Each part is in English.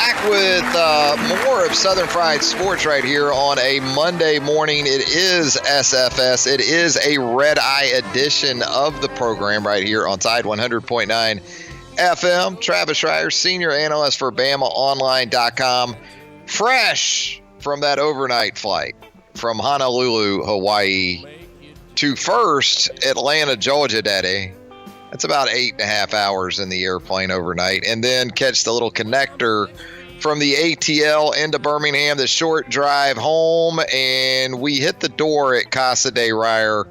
Back with more of Southern Fried Sports right here on a Monday morning. It is SFS. It is a red-eye edition of the program right here on Tide 100.9 FM. Travis Reier, senior analyst for BamaOnline.com. Fresh from that overnight flight from Honolulu, Hawaii to first Atlanta, Georgia, Daddy. That's about 8.5 hours in the airplane overnight. And then catch the little connector from the ATL into Birmingham, the short drive home. And we hit the door at Casa de Reier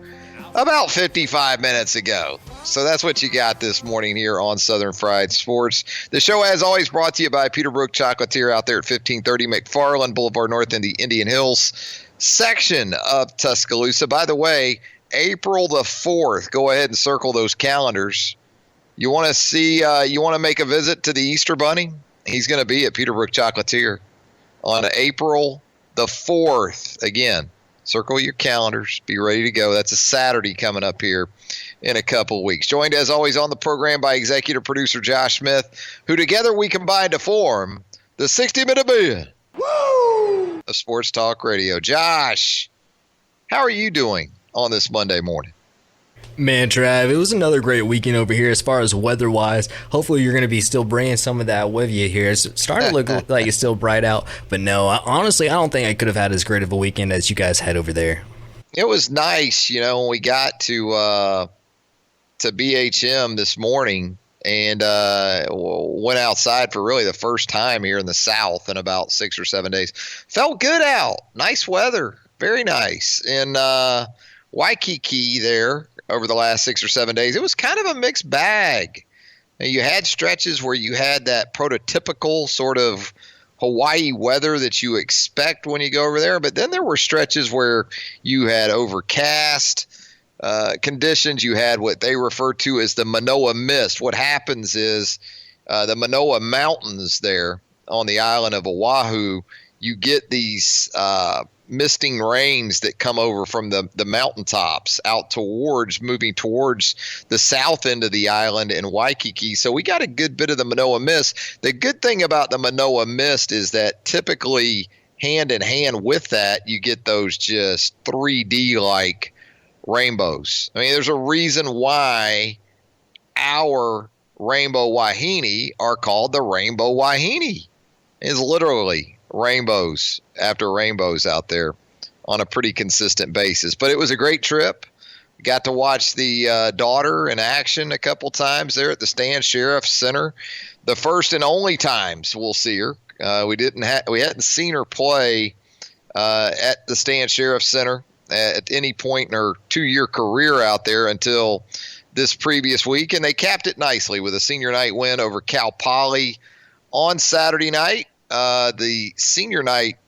about 55 minutes ago. So that's what you got this morning here on Southern Fried Sports. The show, as always, brought to you by Peterbrook Chocolatier out there at 1530 McFarland Boulevard North in the Indian Hills section of Tuscaloosa. By the way, April the 4th, go ahead and circle those calendars. You want to see, you want to make a visit to the Easter Bunny? He's going to be at Peterbrook Chocolatier on April the 4th. Again, circle your calendars. Be ready to go. That's a Saturday coming up here in a couple weeks. Joined, as always, on the program by executive producer Josh Smith, who together we combined to form the 60-minute band of Sports Talk Radio. Josh, how are you doing on this Monday morning? Man, Trav, it was another great weekend over here as far as weather-wise. Hopefully you're going to be still bringing some of that with you here. It's starting to look like it's still bright out. But no, honestly, I don't think I could have had as great of a weekend as you guys had over there. It was nice, you know, when we got to BHM this morning and went outside for really the first time here in the South in about 6 or 7 days. Felt good out. Nice weather. Very nice. In Waikiki there over the last 6 or 7 days, it was kind of a mixed bag. Now, you had stretches where you had that prototypical sort of Hawaii weather that you expect when you go over there, but then there were stretches where you had overcast conditions. You had what they refer to as the Manoa Mist. What happens is the Manoa Mountains there on the island of Oahu, you get these misting rains that come over from the mountaintops out towards, moving towards the south end of the island in Waikiki. So we got a good bit of the Manoa Mist. The good thing about the Manoa Mist is that typically hand in hand with that, you get those just 3D like rainbows. I mean, there's a reason why our rainbow wahine are called the rainbow wahine. It's literally rainbows after rainbows out there on a pretty consistent basis. But it was a great trip. Got to watch the daughter in action a couple times there at the Stan Sheriff Center. The first and only times we'll see her. We hadn't seen her play at the Stan Sheriff Center at any point in her 2-year career out there until this previous week, and they capped it nicely with a senior night win over Cal Poly on Saturday night. The senior night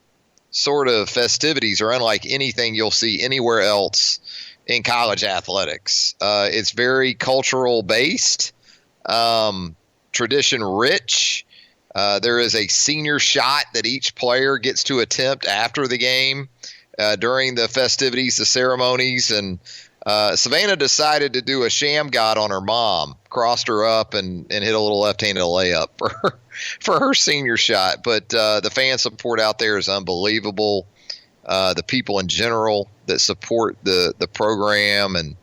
sort of festivities are unlike anything you'll see anywhere else in college athletics. It's very cultural based, tradition rich. There is a senior shot that each player gets to attempt after the game, during the festivities, the ceremonies, and Savannah decided to do a sham god on her mom, crossed her up and hit a little left-handed layup for her senior shot. But the fan support out there is unbelievable. The people in general that support the program and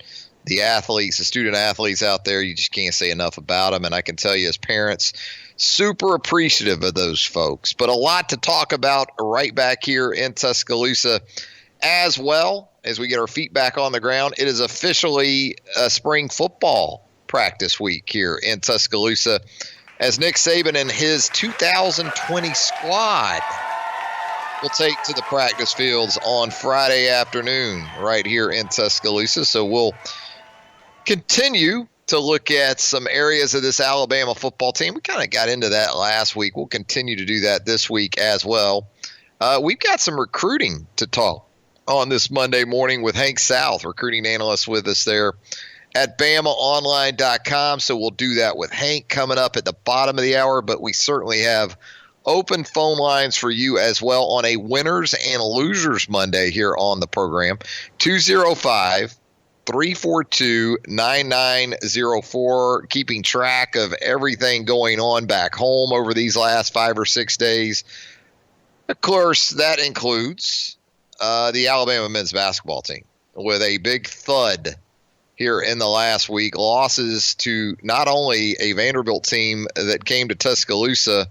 the athletes, the student athletes out there, you just can't say enough about them. And I can tell you as parents, super appreciative of those folks. But a lot to talk about right back here in Tuscaloosa as well as we get our feet back on the ground. It is officially a spring football practice week here in Tuscaloosa as Nick Saban and his 2020 squad will take to the practice fields on Friday afternoon right here in Tuscaloosa. So we'll continue to look at some areas of this Alabama football team. We kind of got into that last week. We'll continue to do that this week as well. We've got some recruiting to talk on this Monday morning with Hank South, recruiting analyst with us there at BamaOnline.com. So we'll do that with Hank coming up at the bottom of the hour, but we certainly have open phone lines for you as well on a winners and losers Monday here on the program. 205 342-9904, keeping track of everything going on back home over these last 5 or 6 days. Of course, that includes the Alabama men's basketball team with a big thud here in the last week. Losses to not only a Vanderbilt team that came to Tuscaloosa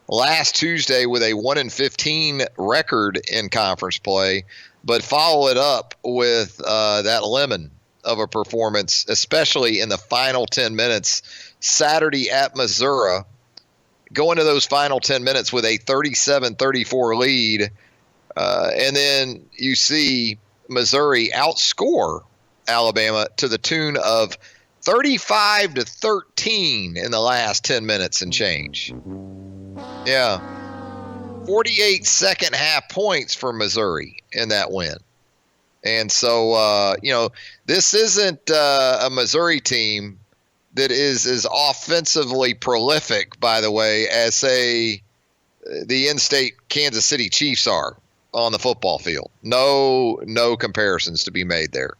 last Tuesday with a 1-15 record in conference play, but follow it up with that lemon of a performance, especially in the final 10 minutes Saturday at Missouri. Going to those final 10 minutes with a 37-34 lead, and then you see Missouri outscore Alabama to the tune of 35-13 in the last 10 minutes and change. Yeah. 48 second half points for Missouri in that win. And so, this isn't a Missouri team that is as offensively prolific, by the way, as, say, the in-state Kansas City Chiefs are on the football field. No comparisons to be made there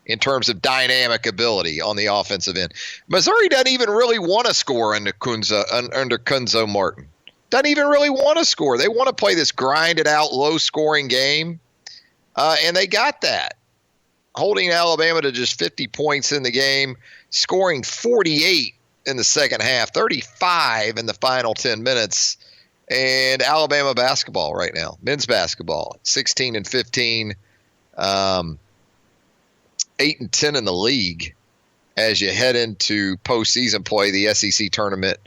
in terms of dynamic ability on the offensive end. Missouri doesn't even really want to score under Kunzo Martin. Doesn't even really want to score. They want to play this grinded-out, low-scoring game, and they got that. Holding Alabama to just 50 points in the game, scoring 48 in the second half, 35 in the final 10 minutes. And Alabama basketball right now, men's basketball, 16-15, 8-10 in the league as you head into postseason play, the SEC tournament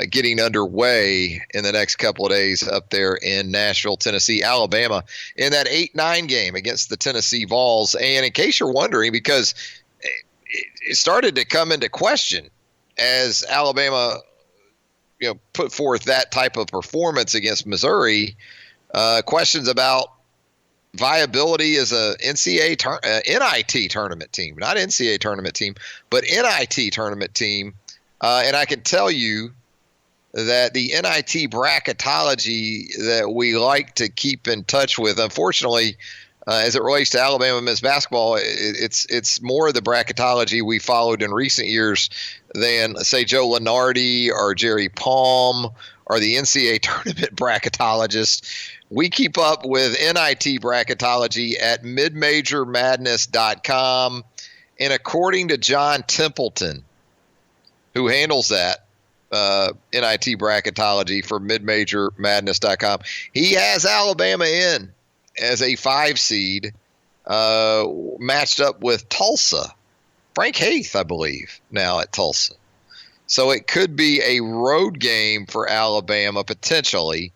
getting underway in the next couple of days up there in Nashville, Tennessee. Alabama in that 8-9 game against the Tennessee Vols. And in case you're wondering, because it started to come into question as Alabama put forth that type of performance against Missouri, questions about viability as a NIT tournament team, not NCAA tournament team, but NIT tournament team. And I can tell you that the NIT bracketology that we like to keep in touch with, unfortunately, as it relates to Alabama men's basketball, it's more of the bracketology we followed in recent years than, say, Joe Lunardi or Jerry Palm or the NCAA tournament bracketologists. We keep up with NIT bracketology at midmajormadness.com. And according to John Templeton, who handles that NIT bracketology for midmajormadness.com, he has Alabama in as a 5 seed, matched up with Tulsa. Frank Haith, I believe, now at Tulsa. So it could be a road game for Alabama potentially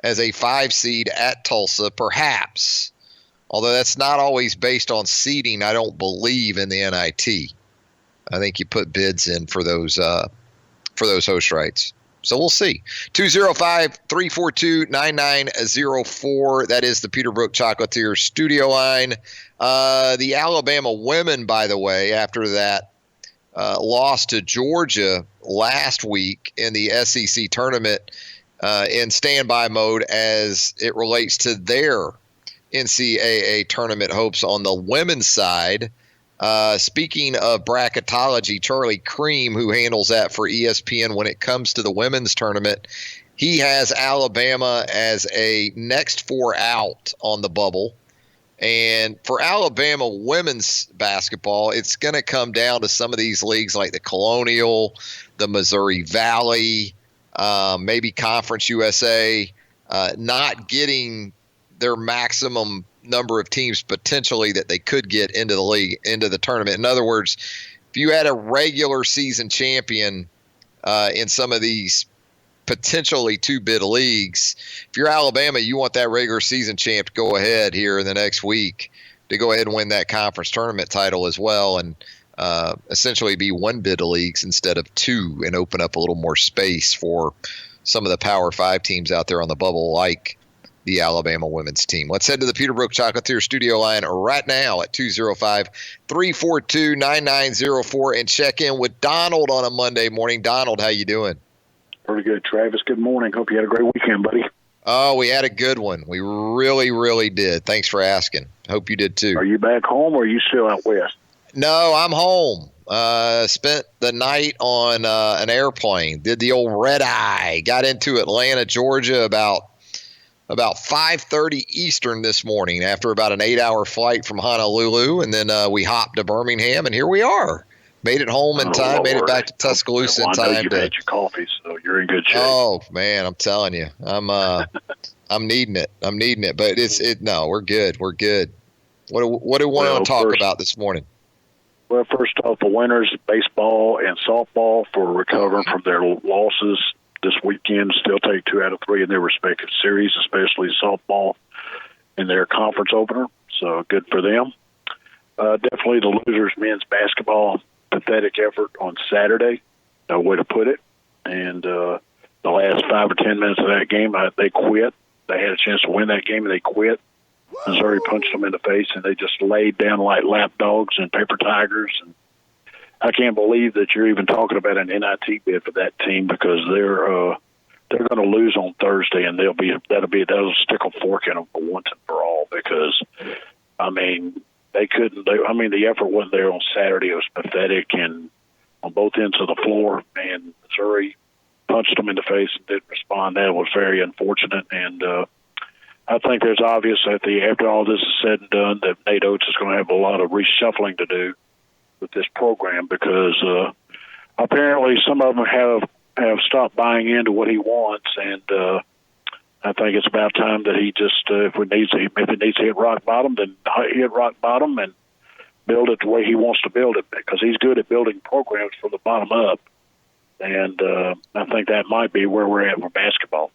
as a 5 seed at Tulsa, perhaps. Although that's not always based on seeding, I don't believe in the NIT. I think you put bids in for those host rights. So we'll see. 205-342-9904. That is the Peterbrook Chocolatier studio line. The Alabama women, by the way, after that loss to Georgia last week in the SEC tournament, in standby mode as it relates to their NCAA tournament hopes on the women's side. Speaking of bracketology, Charlie Cream, who handles that for ESPN when it comes to the women's tournament, he has Alabama as a next 4 out on the bubble. And for Alabama women's basketball, it's going to come down to some of these leagues like the Colonial, the Missouri Valley, maybe Conference USA, not getting their maximum number of teams potentially that they could get into the league, into the tournament. In other words, if you had a regular season champion in some of these potentially 2-bid leagues, if you're Alabama, you want that regular season champ to go ahead here in the next week to go ahead and win that conference tournament title as well, and essentially be 1-bid leagues instead of 2, and open up a little more space for some of the Power 5 teams out there on the bubble, like the Alabama women's team. Let's head to the Peterbrook Chocolatier studio line right now at 205-342-9904 and check in with Donald on a Monday morning. Donald, how you doing? Pretty good, Travis. Good morning. Hope you had a great weekend, buddy. Oh, we had a good one. We really, really did. Thanks for asking. Hope you did too. Are you back home or are you still out west? No, I'm home. Spent the night on an airplane. Did the old red eye. Got into Atlanta, Georgia about 5:30 Eastern this morning after about an 8-hour flight from Honolulu, and then we hopped to Birmingham, and here we are. Made it home in time. Lord. Made it back to Tuscaloosa in time. I know you've had your coffee, so you're in good shape. Oh man, I'm telling you, I'm needing it. I'm needing it, but no, we're good. We're good. What do we want to talk about this morning? Well, first off, the winners, baseball and softball, for recovering from their losses this weekend, still take 2 out of 3 in their respective series, especially softball in their conference opener. So good for them. Definitely the losers, men's basketball, pathetic effort on Saturday. No way to put it. And the last 5 or 10 minutes of that game, they quit. They had a chance to win that game, and they quit. Missouri punched them in the face, and they just laid down like lap dogs and paper tigers. And I can't believe that you're even talking about an NIT bid for that team, because they're going to lose on Thursday, and that'll stick a fork in them for once and for all. Because I mean, the effort wasn't there on Saturday. It was pathetic, and on both ends of the floor, and Missouri punched them in the face and didn't respond. That was very unfortunate, and I think there's obvious that after all this is said and done, that Nate Oats is going to have a lot of reshuffling to do with this program, because apparently some of them have stopped buying into what he wants, and I think it's about time that he just if it needs to hit rock bottom, then hit rock bottom and build it the way he wants to build it, because he's good at building programs from the bottom up, and I think that might be where we're at with basketball.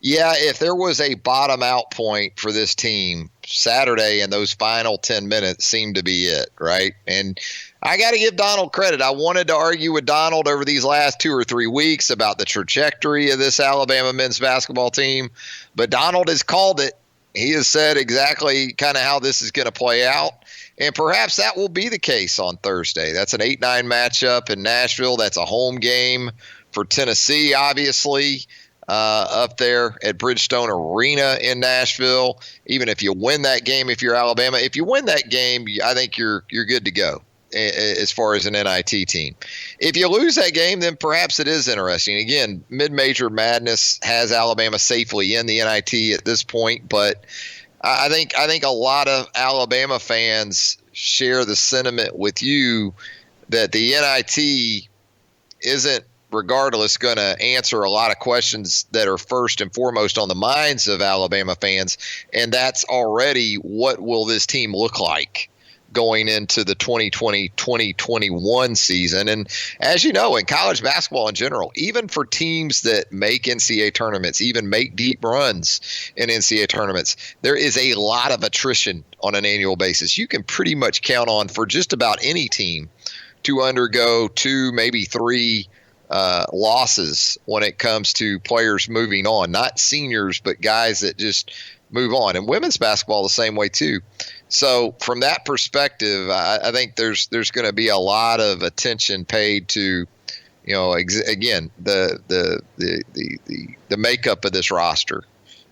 Yeah, if there was a bottom out point for this team, Saturday and those final 10 minutes seemed to be it, right? And I got to give Donald credit. I wanted to argue with Donald over these last 2 or 3 weeks about the trajectory of this Alabama men's basketball team, but Donald has called it. He has said exactly kind of how this is going to play out, and perhaps that will be the case on Thursday. That's an 8-9 matchup in Nashville. That's a home game for Tennessee, obviously. Up there at Bridgestone Arena in Nashville. Even if you win that game, if you're Alabama, if you win that game, I think you're good to go as far as an NIT team. If you lose that game, then perhaps it is interesting. Again, mid-major madness has Alabama safely in the NIT at this point, but I think a lot of Alabama fans share the sentiment with you that the NIT isn't regardless going to answer a lot of questions that are first and foremost on the minds of Alabama fans, and that's already what will this team look like going into the 2020-2021 season. And as you know, in college basketball in general, even for teams that make NCAA tournaments, even make deep runs in NCAA tournaments, there is a lot of attrition on an annual basis. You can pretty much count on, for just about any team, to undergo 2, maybe 3 losses when it comes to players moving on, not seniors, but guys that just move on. And women's basketball the same way too. So from that perspective, I think there's going to be a lot of attention paid to, again, the makeup of this roster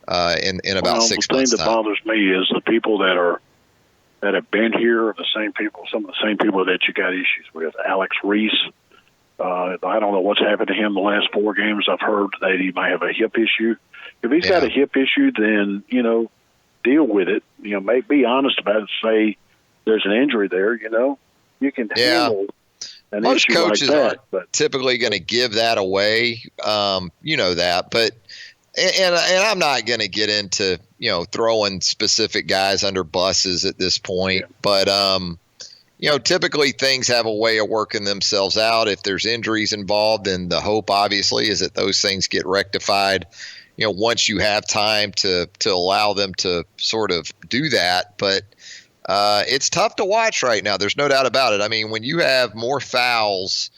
in about 6 months' time. The thing that bothers me is the people that have been here are some of the same people that you got issues with. Alex Reese. I don't know what's happened to him the last 4 games. I've heard that he might have a hip issue. If he's got a hip issue, then, deal with it. Be honest about it. Say there's an injury there, You can handle an Most issue coaches like that. aren't But typically going to give that away. You know that. But and I'm not going to get into, throwing specific guys under buses at this point. Yeah. But, typically things have a way of working themselves out. If there's injuries involved, then the hope obviously is that those things get rectified, once you have time to allow them to sort of do that. But it's tough to watch right now. There's no doubt about it. I mean, when you have more fouls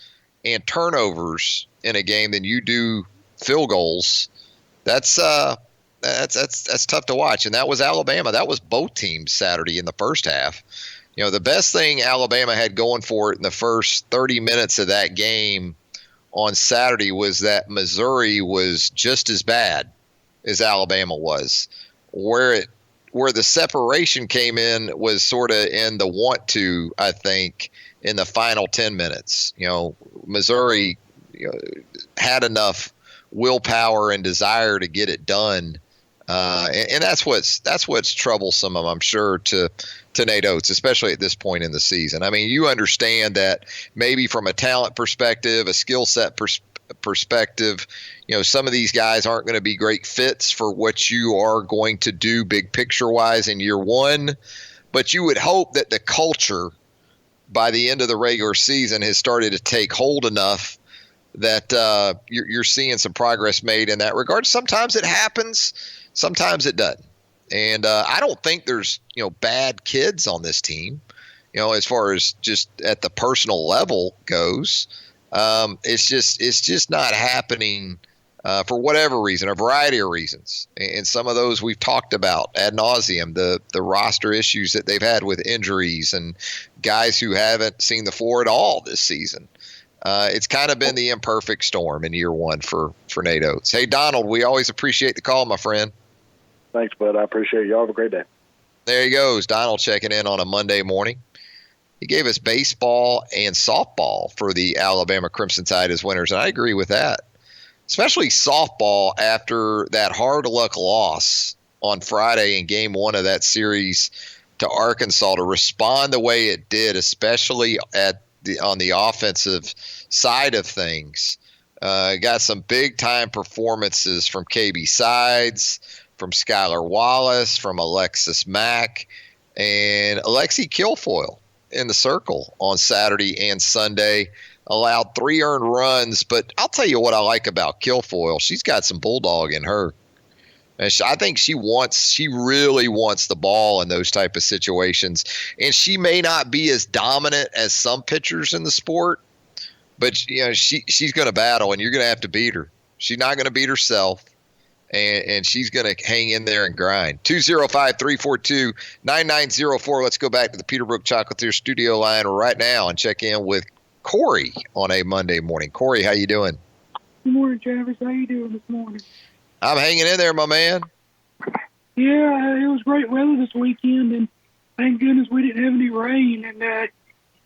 and turnovers in a game than you do field goals, that's tough to watch. And that was Alabama. That was both teams Saturday in the first half. The best thing Alabama had going for it in the first 30 minutes of that game on Saturday was that Missouri was just as bad as Alabama was. Where where the separation came in was sort of in the want to, I think, in the final 10 minutes. Missouri had enough willpower and desire to get it done. And that's what's troublesome, I'm sure, to Nate Oats, especially at this point in the season. I mean, you understand that maybe from a talent perspective, a skill set perspective, some of these guys aren't going to be great fits for what you are going to do big picture wise in year one. But you would hope that the culture by the end of the regular season has started to take hold enough that you're seeing some progress made in that regard. Sometimes it happens. Sometimes it doesn't. And I don't think there's, bad kids on this team, as far as just at the personal level goes. It's just not happening for whatever reason, a variety of reasons. And some of those we've talked about ad nauseum, the roster issues that they've had with injuries and guys who haven't seen the floor at all this season. It's kind of been the imperfect storm in year one for Nate Oats. Hey, Donald, we always appreciate the call, my friend. Thanks, bud. I appreciate it. Y'all have a great day. There he goes, Donald checking in on a Monday morning. He gave us baseball and softball for the Alabama Crimson Tide as winners, and I agree with that. Especially softball after that hard luck loss on Friday in game one of that series to Arkansas, to respond the way it did, especially on the offensive side of things. Got some big time performances from KB Sides, from Skylar Wallace, from Alexis Mack, and Alexi Kilfoyle in the circle on Saturday and Sunday. Allowed 3 earned runs, but I'll tell you what I like about Kilfoyle. She's got some bulldog in her. And I think she really wants the ball in those type of situations. And she may not be as dominant as some pitchers in the sport, but she's going to battle, and you're going to have to beat her. She's not going to beat herself. And she's going to hang in there and grind. 205-342-9904. Let's go back to the Peterbrook Chocolatier studio line right now and check in with Corey on a Monday morning. Corey, how you doing? Good morning, Travis. How you doing this morning? I'm hanging in there, my man. Yeah, it was great weather this weekend, and thank goodness we didn't have any rain. And I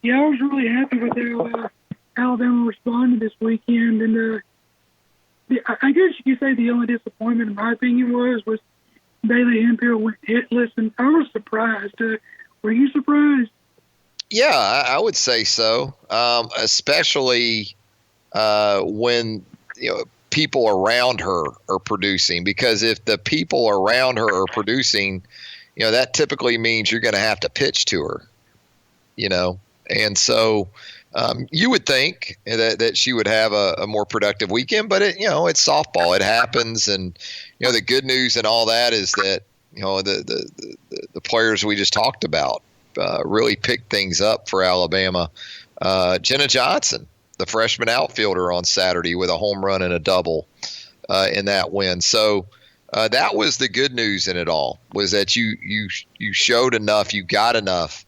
was really happy with how Alabama responded this weekend. And I guess you could say the only disappointment, in my opinion, was Bailey Hemphill went hitless, and I was surprised. Were you surprised? Yeah, I would say so, especially when people around her are producing. Because if the people around her are producing, that typically means you're going to have to pitch to her. And so you would think that she would have a more productive weekend, but it's softball. It happens, and the good news and all that is that the players we just talked about really picked things up for Alabama. Jenna Johnson, the freshman outfielder, on Saturday with a home run and a double in that win. So that was the good news in it all, was that you showed enough, you got enough,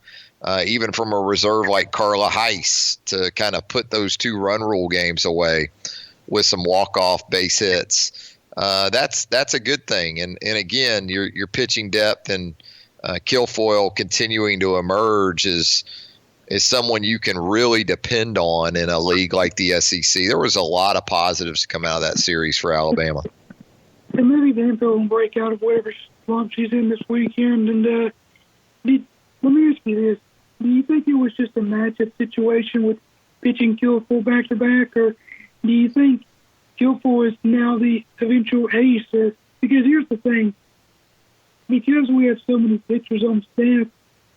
even from a reserve like Carla Heiss, to kind of put those 2 run rule games away with some walk-off base hits. That's a good thing. And again, your pitching depth and Kilfoyle continuing to emerge is someone you can really depend on in a league like the SEC. There was a lot of positives to come out of that series for Alabama. And maybe Vanpel will break out of whatever slump she's in this weekend. And let me ask you this. Do you think it was just a matchup situation with pitching Kilfoyle back-to-back, or do you think Kilfoyle is now the eventual ace? Because here's the thing. Because we have so many pitchers on staff,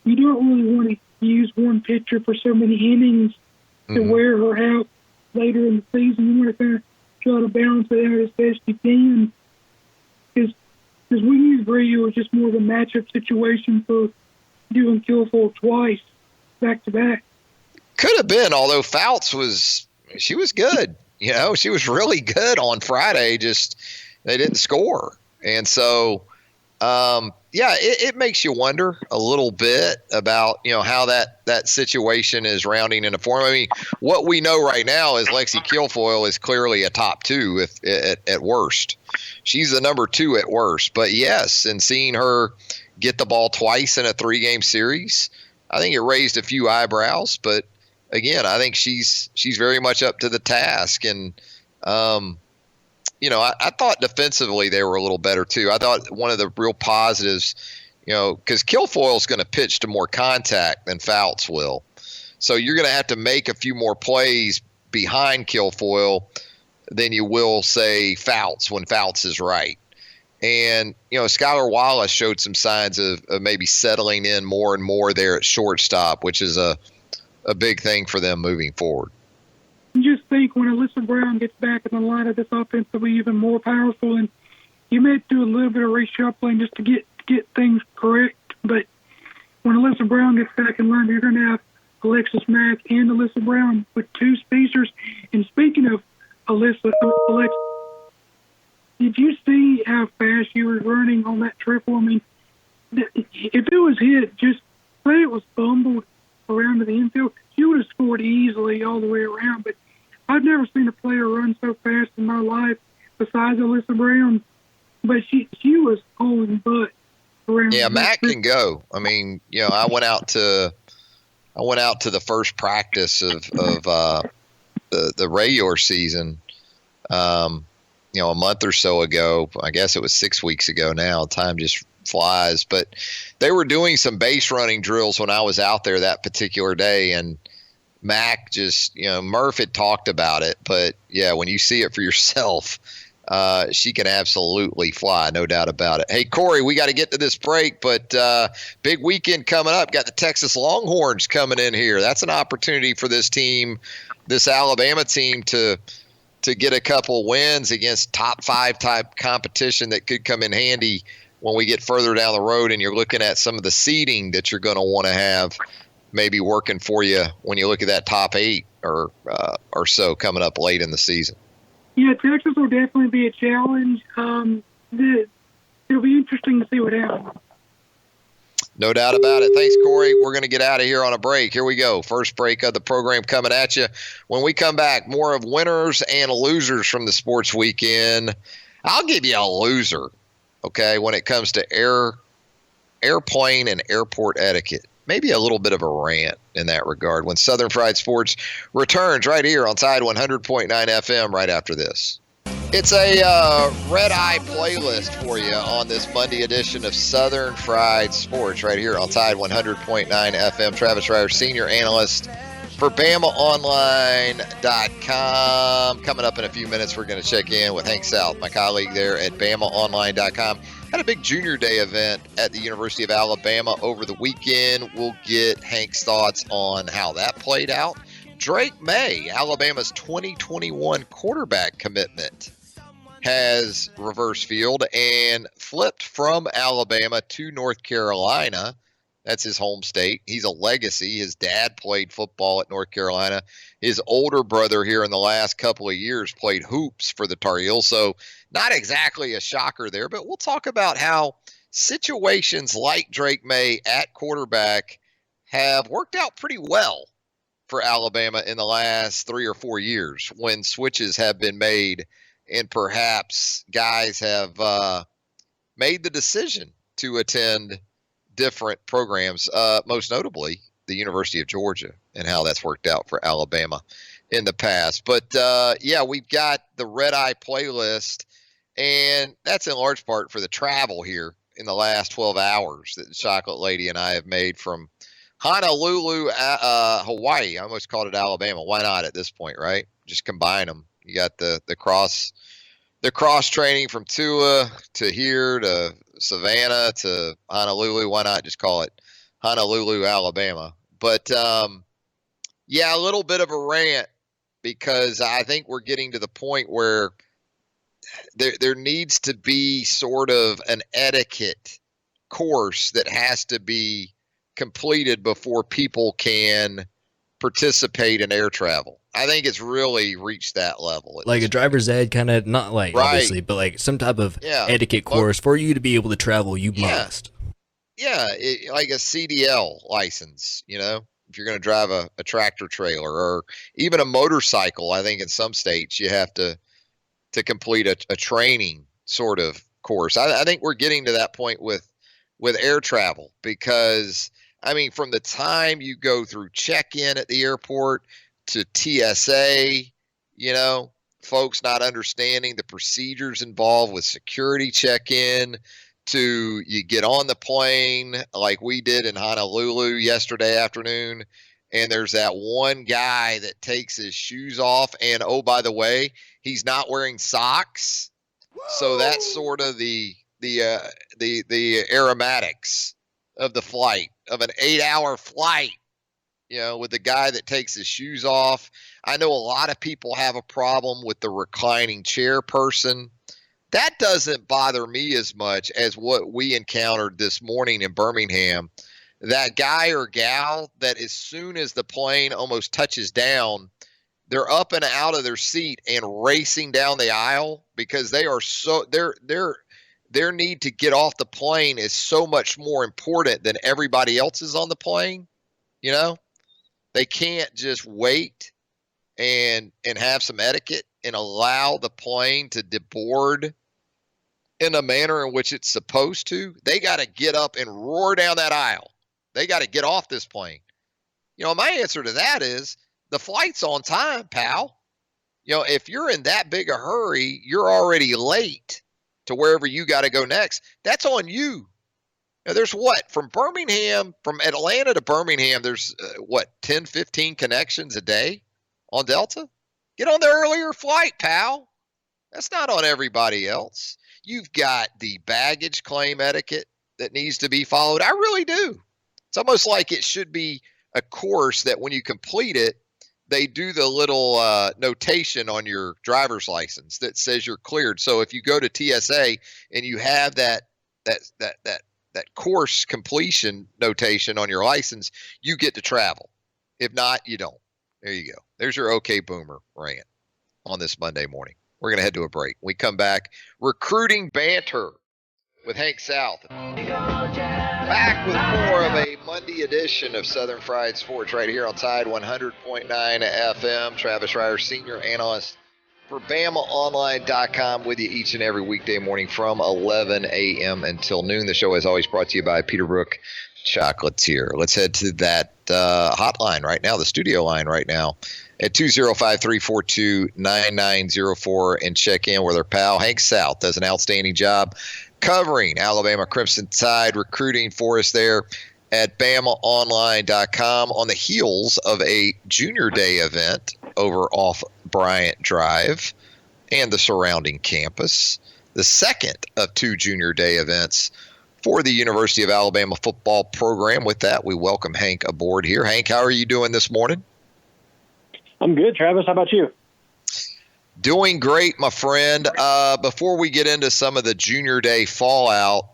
you don't really want to use one pitcher for so many innings to wear her out later in the season. You want to kind of try to balance it out as best you can. Because we use Brady, it was just more of a matchup situation for doing Kilfoyle twice back-to-back. Could have been, although Fouts was good. She was really good on Friday, just they didn't score. And so it makes you wonder a little bit about, how that situation is rounding into form. I mean, what we know right now is Lexi Kilfoyle is clearly a top 2 at worst. She's the number 2 at worst. But yes, and seeing her get the ball twice in a 3-game series. I think it raised a few eyebrows, but again, I think she's very much up to the task. And, I thought defensively they were a little better too. I thought one of the real positives, because Kilfoyle's going to pitch to more contact than Fouts will. So you're going to have to make a few more plays behind Kilfoyle than you will, say, Fouts when Fouts is right. And, Skylar Wallace showed some signs of maybe settling in more and more there at shortstop, which is a big thing for them moving forward. You just think when Alyssa Brown gets back in the lineup, this offense will be even more powerful. And you may do a little bit of reshuffling just to get things correct. But when Alyssa Brown gets back in line, you're going to have Alexis Mack and Alyssa Brown with 2 speedsters. And speaking of Alexa, did you see how fast she was running on that triple? I mean, if it was hit, just say it was fumbled around to the infield, she would have scored easily all the way around. But I've never seen a player run so fast in my life besides Alyssa Brown. But she was pulling butt around. Yeah, Mac can go. I mean, I went out to the first practice of the regular season. A month or so ago. I guess it was 6 weeks ago now. Time just flies. But they were doing some base running drills when I was out there that particular day, and Mac just, Murph had talked about it, but yeah, when you see it for yourself, she can absolutely fly, no doubt about it. Hey, Corey, we got to get to this break, but big weekend coming up. Got the Texas Longhorns coming in here. That's an opportunity for this team, this Alabama team, to get a couple wins against top 5 type competition that could come in handy when we get further down the road and you're looking at some of the seeding that you're going to want to have maybe working for you when you look at that top 8 or so coming up late in the season. Yeah, Texas will definitely be a challenge. It'll be interesting to see what happens. No doubt about it. Thanks, Corey. We're going to get out of here on a break. Here we go. First break of the program coming at you. When we come back, more of winners and losers from the sports weekend. I'll give you a loser, okay, when it comes to airplane and airport etiquette. Maybe a little bit of a rant in that regard when Southern Fried Sports returns right here on Tide 100.9 FM right after this. It's a red eye playlist for you on this Monday edition of Southern Fried Sports right here on Tide 100.9 FM. Travis Reier, senior analyst for BamaOnline.com. Coming up in a few minutes, we're going to check in with Hank South, my colleague there at BamaOnline.com. Had a big Junior Day event at the University of Alabama over the weekend. We'll get Hank's thoughts on how that played out. Drake May, Alabama's 2021 quarterback commitment, has reverse field and flipped from Alabama to North Carolina. That's his home state. He's a legacy. His dad played football at North Carolina. His older brother here in the last couple of years played hoops for the Tar Heels. So not exactly a shocker there, but we'll talk about how situations like Drake May at quarterback have worked out pretty well for Alabama in the last 3 or 4 years when switches have been made and perhaps guys have made the decision to attend different programs, most notably the University of Georgia, and how that's worked out for Alabama in the past. But, yeah, we've got the Red Eye playlist, and that's in large part for the travel here in the last 12 hours that the Chocolate Lady and I have made from Honolulu, Hawaii. I almost called it Alabama. Why not at this point, right? Just combine them. You got the cross training from Tua to here to Savannah to Honolulu. Why not just call it Honolulu, Alabama? But yeah, a little bit of a rant because I think we're getting to the point where there needs to be sort of an etiquette course that has to be completed before people can participate in air travel. I think it's really reached that level. Like a driver's ed kind of, not like right. Obviously, but like some type of etiquette course for you to be able to travel, you must. Yeah, like a CDL license, if you're going to drive a tractor trailer or even a motorcycle. I think in some states you have to complete a training sort of course. I think we're getting to that point with with air travel because, I mean, from the time you go through check-in at the airport to TSA, you know, folks not understanding the procedures involved with security check-in, to you get on the plane like we did in Honolulu yesterday afternoon, and there's that one guy that takes his shoes off, and oh, by the way, he's not wearing socks. So that's sort of the aromatics of the flight, of an 8-hour flight, you know, with the guy that takes his shoes off. I know a lot of people have a problem with the reclining chair person. That doesn't bother me as much as what we encountered this morning in Birmingham. That guy or gal that as soon as the plane almost touches down, they're up and out of their seat and racing down the aisle because they are so their need to get off the plane is so much more important than everybody else's on the plane. You know, they can't just wait and have some etiquette and allow the plane to deboard in a manner in which it's supposed to. They got to get up and roar down that aisle. They got to get off this plane. You know, my answer to that is the flight's on time, pal. You know, if you're in that big a hurry, you're already late to wherever you got to go next. That's on you. Now, there's from Atlanta to Birmingham, there's 10, 15 connections a day on Delta? Get on the earlier flight, pal. That's not on everybody else. You've got the baggage claim etiquette that needs to be followed. I really do. It's almost like it should be a course that when you complete it, they do the little notation on your driver's license that says you're cleared. So if you go to TSA and you have that course completion notation on your license, you get to travel. If not, you don't. There you go. There's your OK Boomer rant on this Monday morning. We're going to head to a break. When we come back, recruiting banter with Hank South. Back with more of a Monday edition of Southern Fried Sports right here on Tide 100.9 FM. Travis Reier, senior analyst for BamaOnline.com, with you each and every weekday morning from 11 a.m. until noon. The show is always brought to you by Peterbrook Chocolatier. Let's head to that hotline right now, the studio line right now, at 205-342-9904 and check in with our pal Hank South. Does an outstanding job covering Alabama Crimson Tide recruiting for us there at BamaOnline.com on the heels of a Junior Day event over off Bryant Drive and the surrounding campus. The second of 2 Junior Day events for the University of Alabama football program. With that, we welcome Hank aboard here. Hank, how are you doing this morning? I'm good, Travis. How about you? Doing great, my friend. Before we get into some of the Junior Day fallout,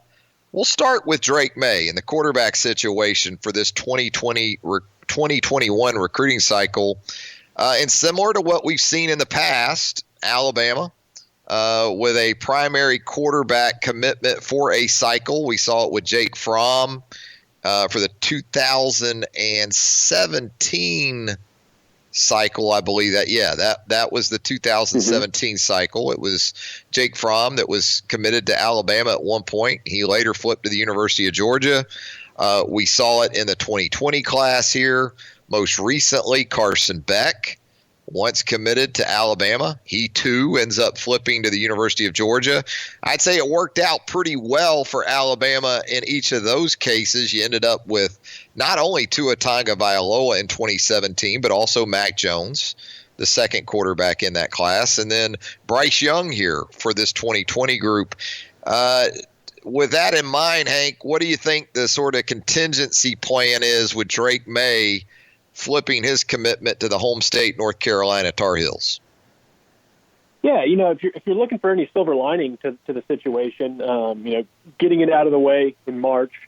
we'll start with Drake May and the quarterback situation for this 2021 recruiting cycle. And similar to what we've seen in the past, Alabama with a primary quarterback commitment for a cycle. We saw it with Jake Fromm for the 2017 cycle, I believe that was the 2017 cycle. It was Jake Fromm that was committed to Alabama at one point. He later flipped to the University of Georgia. We saw it in the 2020 class here. Most recently, Carson Beck, once committed to Alabama. He, too, ends up flipping to the University of Georgia. I'd say it worked out pretty well for Alabama in each of those cases. You ended up with not only Tua Tagovailoa in 2017, but also Mac Jones, the second quarterback in that class, and then Bryce Young here for this 2020 group. With that in mind, Hank, what do you think the sort of contingency plan is with Drake May flipping his commitment to the home state, North Carolina Tar Heels? Yeah, if you're looking for any silver lining to the situation, getting it out of the way in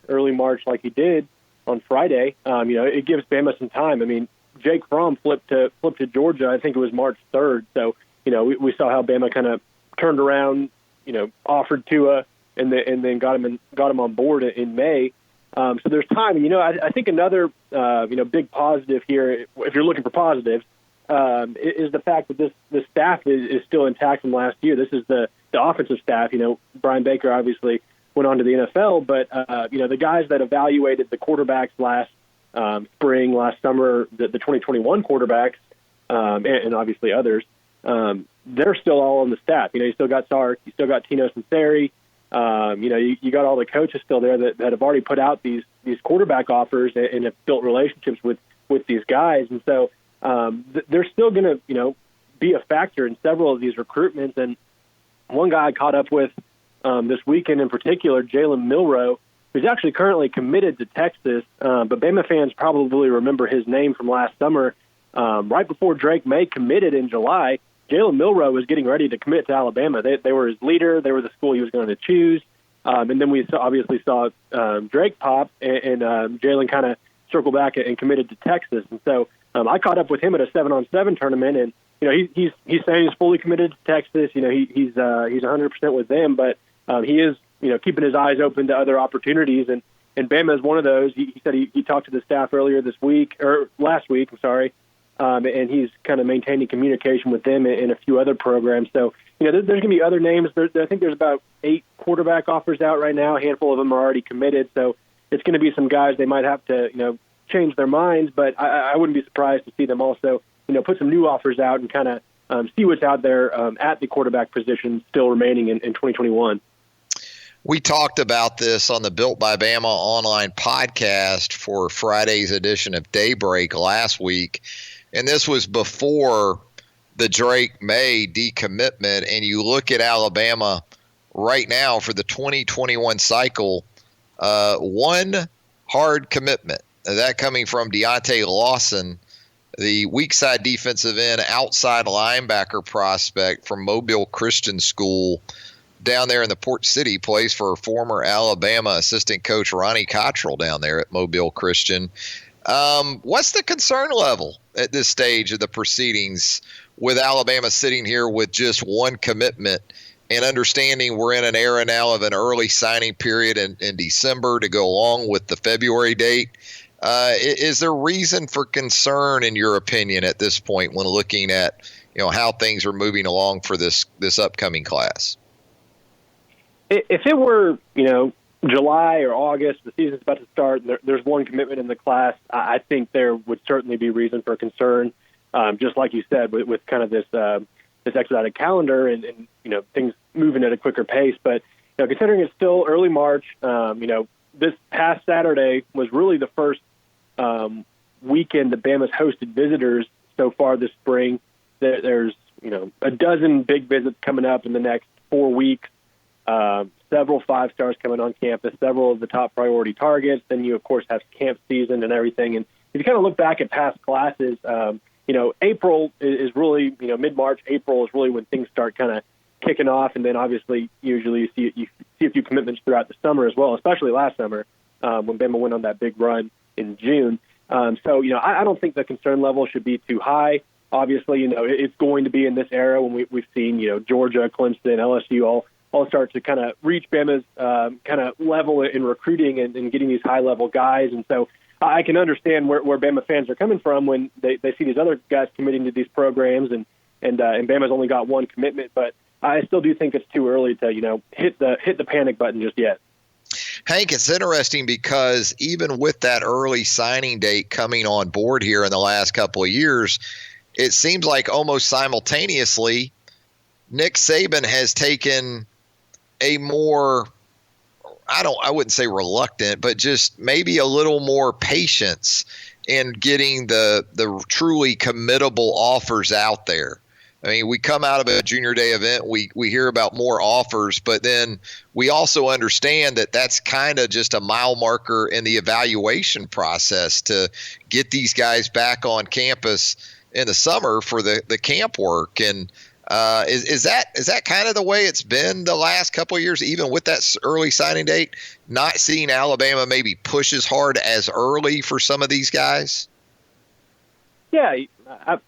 early March, like he did on Friday, it gives Bama some time. I mean, Jake Fromm flipped to Georgia. I think it was March 3rd. So we saw how Bama kind of turned around, offered Tua, and then got him on board in May. So there's time. And, I think another, big positive here, if you're looking for positives, is the fact that this staff is still intact from last year. This is the offensive staff. Brian Baker obviously went on to the NFL. But, the guys that evaluated the quarterbacks last spring, last summer, the 2021 quarterbacks, and obviously others, they're still all on the staff. You still got Sark, you still got Tino Sinceri, you got all the coaches still there that have already put out these quarterback offers and have built relationships with these guys. And so they're still going to, be a factor in several of these recruitments. And one guy I caught up with this weekend in particular, Jalen Milroe, who's actually currently committed to Texas, but Bama fans probably remember his name from last summer. Right before Drake May committed in July, Jalen Milroe was getting ready to commit to Alabama. They were his leader. They were the school he was going to choose. And then we obviously saw Drake pop, and Jalen kind of circled back and committed to Texas. And so I caught up with him at a 7-on-7 tournament, and he's saying he's fully committed to Texas. He's 100% with them, but he is keeping his eyes open to other opportunities. And Bama is one of those. He said he talked to the staff earlier last week. I'm sorry. And he's kind of maintaining communication with them in a few other programs. So, there's going to be other names. I think there's about 8 quarterback offers out right now. A handful of them are already committed. So it's going to be some guys they might have to, change their minds. But I wouldn't be surprised to see them also, put some new offers out and kind of see what's out there at the quarterback position still remaining in 2021. We talked about this on the Built by Bama online podcast for Friday's edition of Daybreak last week. And this was before the Drake May decommitment. And you look at Alabama right now for the 2021 cycle, one hard commitment. That coming from Deontay Lawson, the weak side defensive end, outside linebacker prospect from Mobile Christian School down there in the Port City, plays for former Alabama assistant coach Ronnie Cottrell down there at Mobile Christian. What's the concern level at this stage of the proceedings with Alabama sitting here with just one commitment and understanding we're in an era now of an early signing period in December to go along with the February date? Is there reason for concern, in your opinion, at this point when looking at how things are moving along for this upcoming class? If it were, July or August, the season's about to start, and there's one commitment in the class, I think there would certainly be reason for concern, just like you said, with kind of this expedited calendar and things moving at a quicker pace. But considering it's still early March, this past Saturday was really the first weekend that Bama's hosted visitors so far this spring. There's a dozen big visits coming up in the next 4 weeks. Several 5-stars coming on campus, several of the top priority targets. Then you, of course, have camp season and everything. And if you kind of look back at past classes, April is really, mid-March, April is really when things start kind of kicking off. And then obviously, usually you see a few commitments throughout the summer as well, especially last summer when Bama went on that big run in June. I don't think the concern level should be too high. Obviously, it's going to be in this era when we've seen, Georgia, Clemson, LSU all start to kind of reach Bama's kind of level in recruiting and getting these high-level guys. And so I can understand where Bama fans are coming from when they see these other guys committing to these programs, and Bama's only got one commitment. But I still do think it's too early to, hit the panic button just yet. Hank, it's interesting because even with that early signing date coming on board here in the last couple of years, it seems like almost simultaneously Nick Saban has taken a more, I wouldn't say reluctant, but just maybe a little more patience in getting the truly committable offers out there. I mean, we come out of a junior day event, we hear about more offers, but then we also understand that that's kind of just a mile marker in the evaluation process to get these guys back on campus in the summer for the camp work. And is that kind of the way it's been the last couple of years, even with that early signing date, not seeing Alabama maybe push as hard as early for some of these guys? Yeah,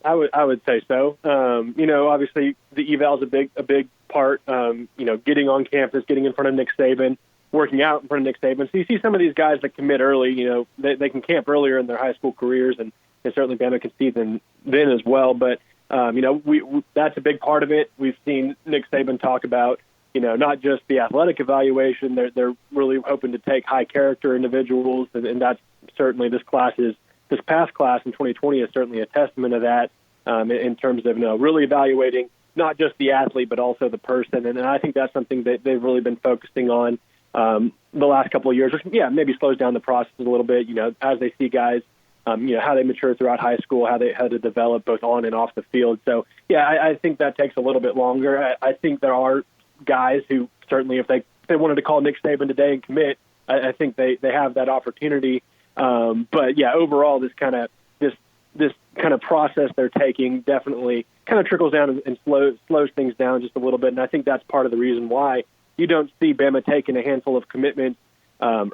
I would say so. Obviously the eval is a big part. Getting on campus, getting in front of Nick Saban, working out in front of Nick Saban. So you see some of these guys that commit early. They can camp earlier in their high school careers, and certainly Bama can see them then as well. But that's a big part of it. We've seen Nick Saban talk about not just the athletic evaluation. They're really hoping to take high character individuals, and that's certainly this past class in 2020 is certainly a testament of that in terms of really evaluating not just the athlete but also the person. And I think that's something that they've really been focusing on the last couple of years, which maybe slows down the process a little bit. As they see guys, how they mature throughout high school, how to develop both on and off the field. So I think that takes a little bit longer. I think there are guys who certainly, if they wanted to call Nick Saban today and commit, I think they have that opportunity. But overall, this kind of process they're taking definitely kind of trickles down and slows things down just a little bit. And I think that's part of the reason why you don't see Bama taking a handful of commitments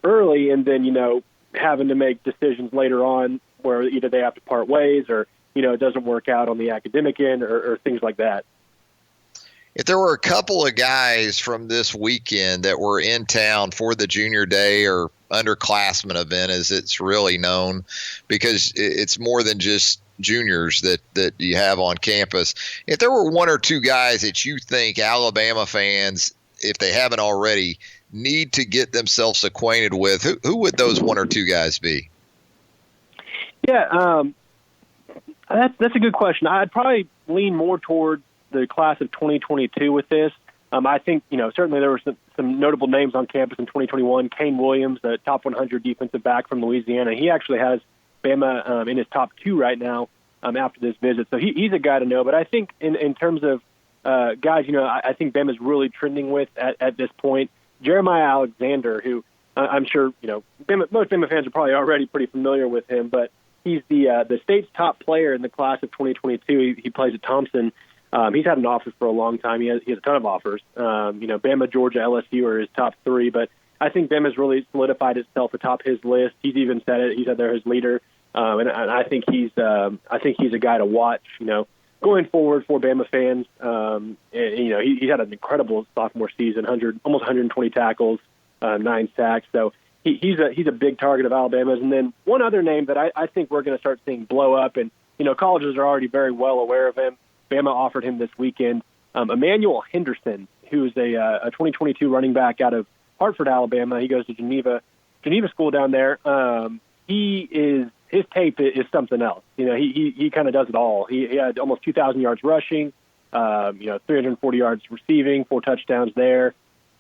early and then having to make decisions later on where either they have to part ways or it doesn't work out on the academic end or things like that. If there were a couple of guys from this weekend that were in town for the junior day or underclassmen event, as it's really known, because it's more than just juniors that you have on campus. If there were one or two guys that you think Alabama fans, if they haven't already, need to get themselves acquainted with, who would those one or two guys be? Yeah, that's a good question. I'd probably lean more toward the class of 2022 with this. I think, certainly there were some notable names on campus in 2021. Kane Williams, the top 100 defensive back from Louisiana. He actually has Bama in his top 2 right now after this visit. So he's a guy to know. But I think in terms of guys, I think Bama's really trending with at this point. Jeremiah Alexander, who I'm sure, most Bama fans are probably already pretty familiar with him, but he's the state's top player in the class of 2022. He plays at Thompson. He's had an offer for a long time. He has a ton of offers. Bama, Georgia, LSU are his top 3, but I think Bama's really solidified itself atop his list. He's even said it. He said they're his leader, and I think he's a guy to watch. Going forward for Bama fans. He had an incredible sophomore season, almost 120 tackles, 9 sacks. So he's a big target of Alabama's. And then one other name that I think we're going to start seeing blow up, and colleges are already very well aware of him. Bama offered him this weekend. Emmanuel Henderson, who's a 2022 running back out of Hartford, Alabama. He goes to Geneva School down there. His tape is something else. He kind of does it all. He had almost 2,000 yards rushing, 340 yards receiving, 4 touchdowns there.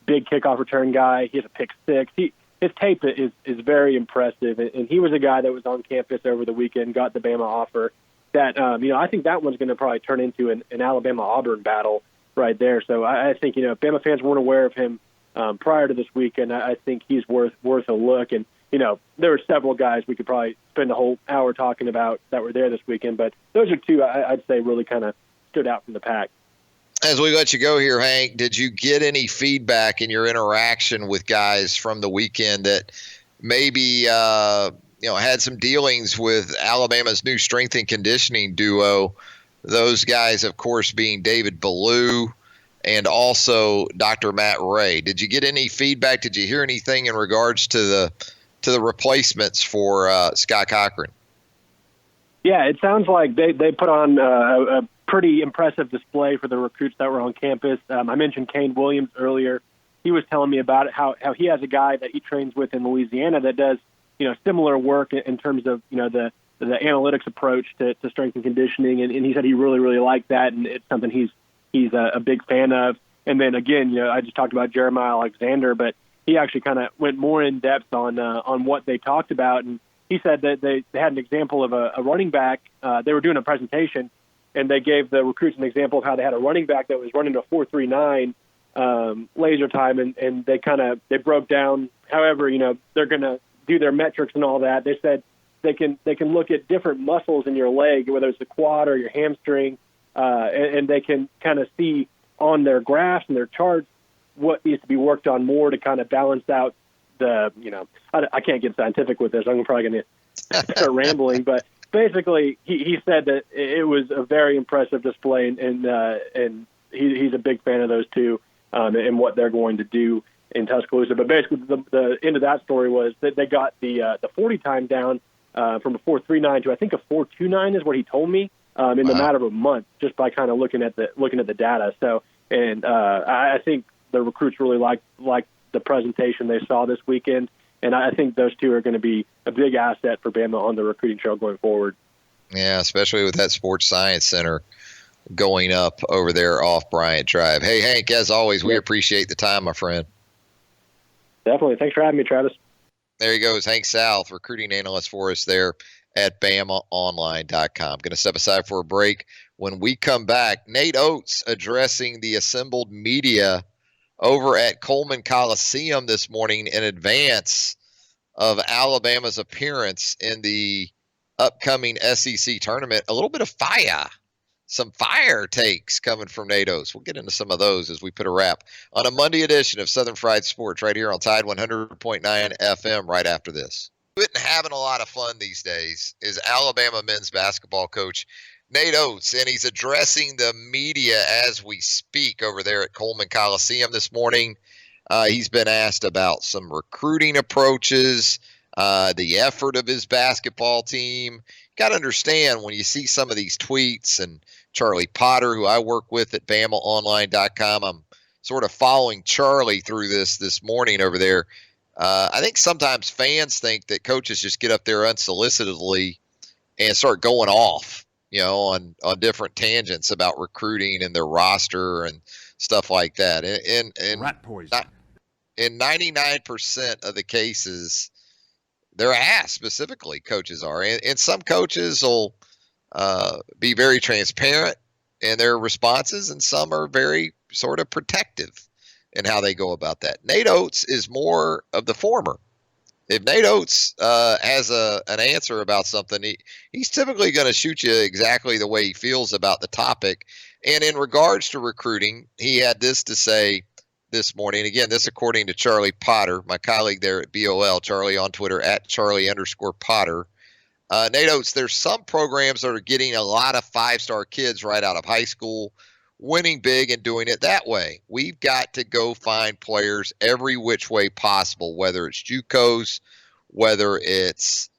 Big kickoff return guy. He has a pick 6. His tape is very impressive, and he was a guy that was on campus over the weekend, got the Bama offer. That I think that one's going to probably turn into an Alabama-Auburn battle right there. So I think if Bama fans weren't aware of him prior to this weekend, I think he's worth a look. And there were several guys we could probably spend a whole hour talking about that were there this weekend, but those are two I'd say really kind of stood out from the pack. As we let you go here, Hank, did you get any feedback in your interaction with guys from the weekend that maybe had some dealings with Alabama's new strength and conditioning duo? Those guys, of course, being David Ballou and also Dr. Matt Ray. Did you get any feedback? Did you hear anything in regards to the replacements for Scott Cochran? Yeah, it sounds like they put on a pretty impressive display for the recruits that were on campus. I mentioned Kane Williams earlier. He was telling me about it, how he has a guy that he trains with in Louisiana that does similar work in terms of the analytics approach to strength and conditioning, and he said he really, really liked that, and it's something he's a big fan of. And then again, I just talked about Jeremiah Alexander, but he actually kind of went more in depth on what they talked about, and he said that they had an example of a running back. They were doing a presentation, and they gave the recruits an example of how they had a running back that was running a 4.39 laser time, and they broke down however they're going to do their metrics and all that. They said they can look at different muscles in your leg, whether it's the quad or your hamstring, and they can kind of see on their graphs and their charts what needs to be worked on more to kind of balance out the, I can't get scientific with this. I'm probably going to start rambling, but basically he said that it was a very impressive display, and he's a big fan of those two and what they're going to do in Tuscaloosa. But basically the end of that story was that they got the 40 time down from a 4.39 to I think a 4.29 is what he told me in the matter of a month, just by kind of looking at the data. So, and I think the recruits really like the presentation they saw this weekend. And I think those two are going to be a big asset for Bama on the recruiting trail going forward. Yeah, especially with that Sports Science Center going up over there off Bryant Drive. Hey, Hank, as always, we appreciate the time, my friend. Definitely. Thanks for having me, Travis. There he goes, Hank South, recruiting analyst for us there at BamaOnline.com. Going to step aside for a break. When we come back, Nate Oats addressing the assembled media over at Coleman Coliseum this morning in advance of Alabama's appearance in the upcoming SEC tournament. A little bit of fire. Some fire takes coming from Nate Oats. We'll get into some of those as we put a wrap on a Monday edition of Southern Fried Sports right here on Tide 100.9 FM right after this. Having a lot of fun these days is Alabama men's basketball coach Nate Oats, and he's addressing the media as we speak over there at Coleman Coliseum this morning. He's been asked about some recruiting approaches, the effort of his basketball team. You got to understand when you see some of these tweets, and Charlie Potter, who I work with at BamaOnline.com, I'm sort of following Charlie through this morning over there. I think sometimes fans think that coaches just get up there unsolicitedly and start going off, on different tangents about recruiting and their roster and stuff like that. And rat poison. In 99% of the cases, they're asked specifically, coaches are. And some coaches will be very transparent in their responses, and some are very sort of protective in how they go about that. Nate Oats is more of the former. If Nate Oats has an answer about something, he's typically going to shoot you exactly the way he feels about the topic. And in regards to recruiting, he had this to say this morning. Again, this according to Charlie Potter, my colleague there at BOL, Charlie on Twitter, at Charlie_Potter. Nate Oats, there's some programs that are getting a lot of five-star kids right out of high school, winning big and doing it that way. We've got to go find players every which way possible, whether it's JUCOs, whether it's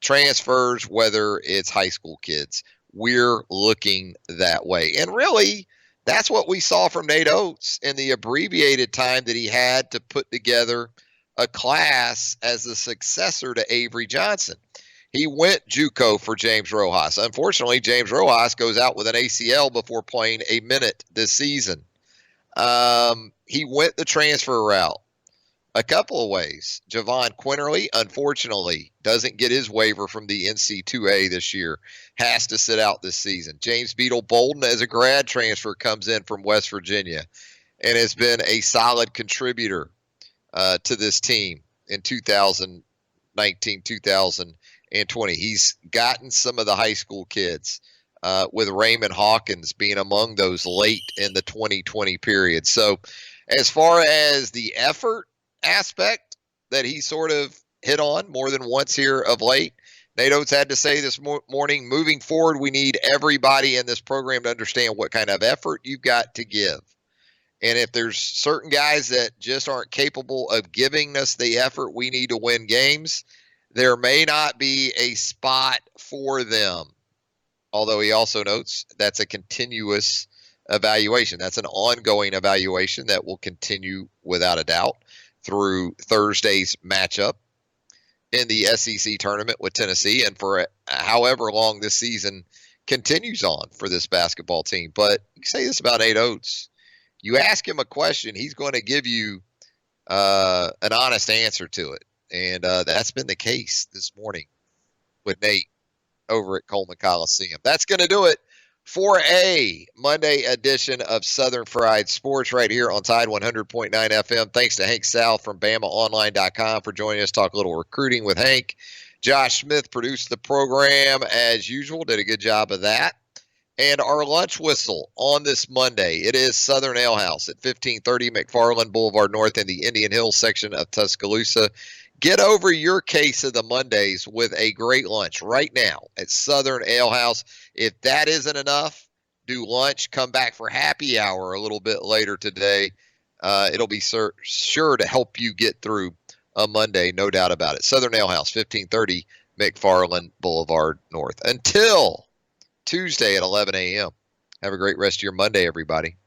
transfers, whether it's high school kids. We're looking that way. And really, that's what we saw from Nate Oats in the abbreviated time that he had to put together a class as a successor to Avery Johnson. He went JUCO for James Rojas. Unfortunately, James Rojas goes out with an ACL before playing a minute this season. He went the transfer route a couple of ways. Javon Quinterly, unfortunately, doesn't get his waiver from the NC2A this year. Has to sit out this season. James Beetle Bolden, as a grad transfer, comes in from West Virginia and has been a solid contributor to this team in 2019, 2020. He's gotten some of the high school kids, with Raymond Hawkins being among those late in the 2020 period. So as far as the effort aspect that he sort of hit on more than once here of late, Nate Oats had to say this morning, moving forward, we need everybody in this program to understand what kind of effort you've got to give. And if there's certain guys that just aren't capable of giving us the effort we need to win games, there may not be a spot for them. Although he also notes that's a continuous evaluation. That's an ongoing evaluation that will continue without a doubt through Thursday's matchup in the SEC tournament with Tennessee and for however long this season continues on for this basketball team. But you can say this about Nate Oats. You ask him a question, he's going to give you an honest answer to it. And that's been the case this morning with Nate over at Coleman Coliseum. That's going to do it for a Monday edition of Southern Fried Sports right here on Tide 100.9 FM. Thanks to Hank South from BamaOnline.com for joining us. Talk a little recruiting with Hank. Josh Smith produced the program as usual, did a good job of that. And our lunch whistle on this Monday, it is Southern Ale House at 1530 McFarland Boulevard North in the Indian Hills section of Tuscaloosa. Get over your case of the Mondays with a great lunch right now at Southern Ale House. If that isn't enough, do lunch, come back for happy hour a little bit later today. It'll be sure to help you get through a Monday, no doubt about it. Southern Ale House, 1530 McFarland Boulevard North. Until Tuesday at 11 a.m. Have a great rest of your Monday, everybody.